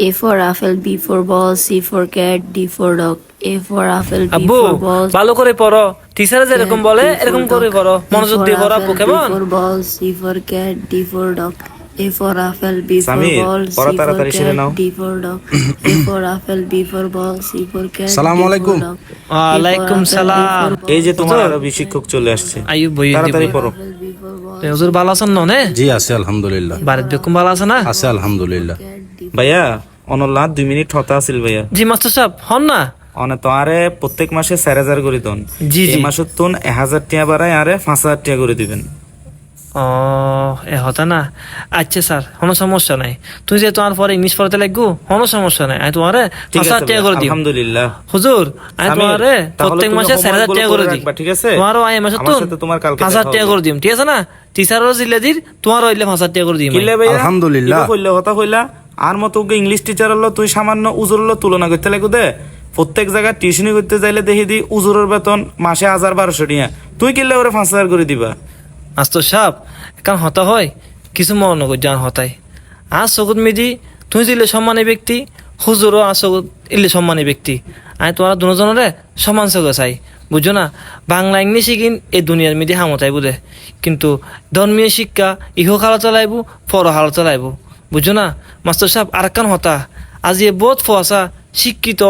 A for apple, B for ball, C for cat, D for dog. A for apple, B আব্বু for ball, ভালো করে পড়ো, teacher যেরকম বলে D for এরকম করে dog. পড়ো, A মনোযোগ for দিয়ে পড়ো আব্বু, apple, B কেমন? for ball, C for cat, D for dog. A for apple, B for Samir, ball, C পড়া for তাড়াতাড়ি সেরে নাও। cat, D for dog. A for apple, B for ball, C for cat, সালামু D for আলাইকুম। dog. ওয়ালাইকুম সালাম। এই যে তোমার হুজুর। আরবি শিক্ষক চলে আসছে, আইয়ুব বই তাড়াতাড়ি পড়ো। Apple, B for ball, হুজুর ভালো আছেন নে? জি আছে আলহামদুলিল্লাহ। বাড়ির বেকুম ভালো আছে না? আছে আলহামদুলিল্লাহ। cat, D for ভাইয়া অনল্লা 2 মিনিট হতা আছিল ভাইয়া। জি মাস্টার সাহেব হন না। অনে তো আরে প্রত্যেক মাসে 4000 করে দন। জি, এই জি। মাসে তুন 1000 টাকা বাড়ায় আরে 5000 টাকা করে দিবেন। ও এ হতা না। আচ্ছা স্যার কোনো সমস্যা নাই, তুই যে তোমার পরে ইংলিশ পড়াতে লাগবো কোনো সমস্যা নাই, আমি তোমারে ঠিক 5000 আছে টাকা ভাইয়া, করে দিই। আলহামদুলিল্লাহ। হুজুর আমি সামির, তোমারে তাহলে প্রত্যেক তুমি মাসে homework 4000 গুলো টাকা করে করে দিই। রাখবা, ঠিক আছে? তোমারও এই মাসে আমার তো সাথে তোমার কালকে 5000 দেখা টাকা হবে। করে দিম, ঠিক আছে না? টিচারও জিলে দির, তোমারও হইলে 5000 টাকা করে দিই। কিলে ভাইয়া আলহামদুলিল্লাহ। ইগো কইলে হতা কইলা আর মতো ওকে ইংলিশ টিচার হলো তুই সামান্য উজুর হলো তুলনা করতে লাগু দে। প্রত্যেক জায়গায় টিউশনি করতে যাইলে দেখি দি উজুরের বেতন মাসে 1000-1200 টাকা, তুই কিনলে ওরে 5000 করে দিবা। মাস্টার সাহেব এখন হতা হয় কিছু মনে কর জান হতাই। আর চকুত মিদি তুই দিলে সম্মানী ব্যক্তি, হুজুরও আর চকুত ইলে সম্মানী ব্যক্তি। আমি তোমার দুজনরে সমান চোখে চাই, বুঝছো না? বাংলা ইংলিশ শিখিন এই দুনিয়ার মিদি হামতাই বুঝে, কিন্তু ধর্মীয় শিক্ষা ইহো খালা চলাইব, পর হালা চলাইব, বুঝছো না? মাস্টার সাহেব আর কান হতা আজি বহুত ফসা শিক্ষিত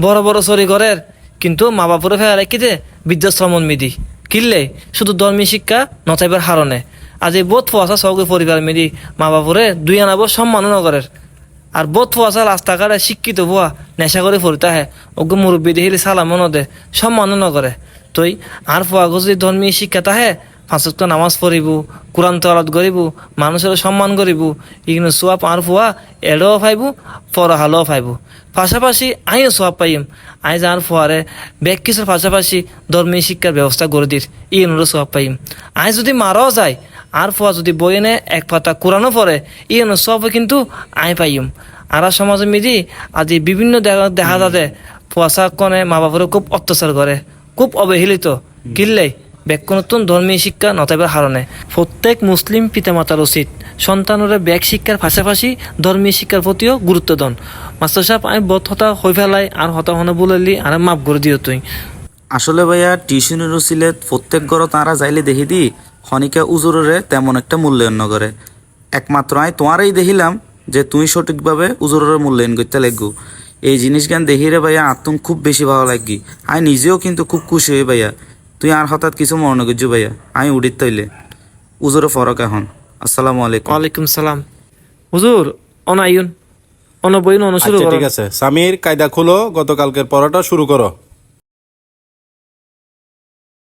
বড় বড় চরি ঘরের, কিন্তু মা বাপরে ফেরা রেখেছে বৃদ্ধাশ্রমণ মিদি কিনলে শুধু ধর্মীয় শিক্ষা নথাইবার হারণে। আজ এই বোধ ফসা সৌকে পরিবার মিলি মা বাপরে দুই আনাবো সম্মানও নগরের। আর বোধ ফসা রাস্তাঘাটে শিক্ষিত হওয়া নেশা করে ফরিতে আহে, ওকে মুরব্বী দেখিলে সালামও নদে, সম্মানও নগরে। তই আর ফুয়াগো যদি ধর্মীয় শিক্ষা তাহে পাঁচক্ত নামাজ পড়িব, কোরআন তলাত করিব, মানুষের সম্মান করিব, ইগনো সোয়াব আর ফুয়া এডও পাইব, পরহালও পাইব। পাশাপাশি আইও সোয়াব পাইম। আই যার ফুয়ারে ব্যাগ কিছুর পাশাপাশি ধর্মীয় শিক্ষার ব্যবস্থা করে দির, ইগনোরও সোয়াব পাইম। আই যদি মারাও যায় আর ফুয়া যদি বই এনে এক পাতা কোরআনও পড়ে, ইগনো সোয়াব কিন্তু আই পাইম। আর সমাজে মিদি আজি বিভিন্ন দেখা যাতে ফুয়াশা কনে মা বাপরে খুব অত্যাচার করে, খুব অবহেলিত কিনলে ব্যাকুণত্তন ধর্মীয় শিক্ষা নতাইবার হারণে। প্রত্যেক মুসলিম পিতামাতার উচিত সন্তানরে ব্যাগ শিক্ষার পাশাপাশি ধর্মীয় শিক্ষার প্রতিও গুরুত্ব দেন। মাস্টার সাহেব আমি বোধ হতা হয়ে ফেলাই আর হতা হনে বললি আর মাফ করে দিও তুই। আসলে ভাইয়া টিউশনের উচিলে প্রত্যেক ঘর তারা যাইলে দেখি দি খনিকা উজুরে তেমন একটা মূল্যায়ন নগরে। একমাত্র আমি তোমারই দেখিলাম যে তুই সঠিকভাবে উজুরের মূল্যায়ন করতে লাগবো। এই জিনিস জ্ঞান দেখি রে ভাইয়া আত্ম খুব বেশি ভালো লাগি। আমি নিজেও কিন্তু খুব খুশি হই ভাইয়া, তুই আর হঠাৎ কিছু মনে করছো ভাইয়া। আমি উডিত তৈলে উজুরে ফরক এখন। আসসালামু আলাইকুম। ওয়ালাইকুম সালাম। হুজুর অনাইন অন বইন অন শুরু আচ্ছা করো। ঠিক আছে সামির, কায়দা খুলো, গতকালকের পড়াটা শুরু করো।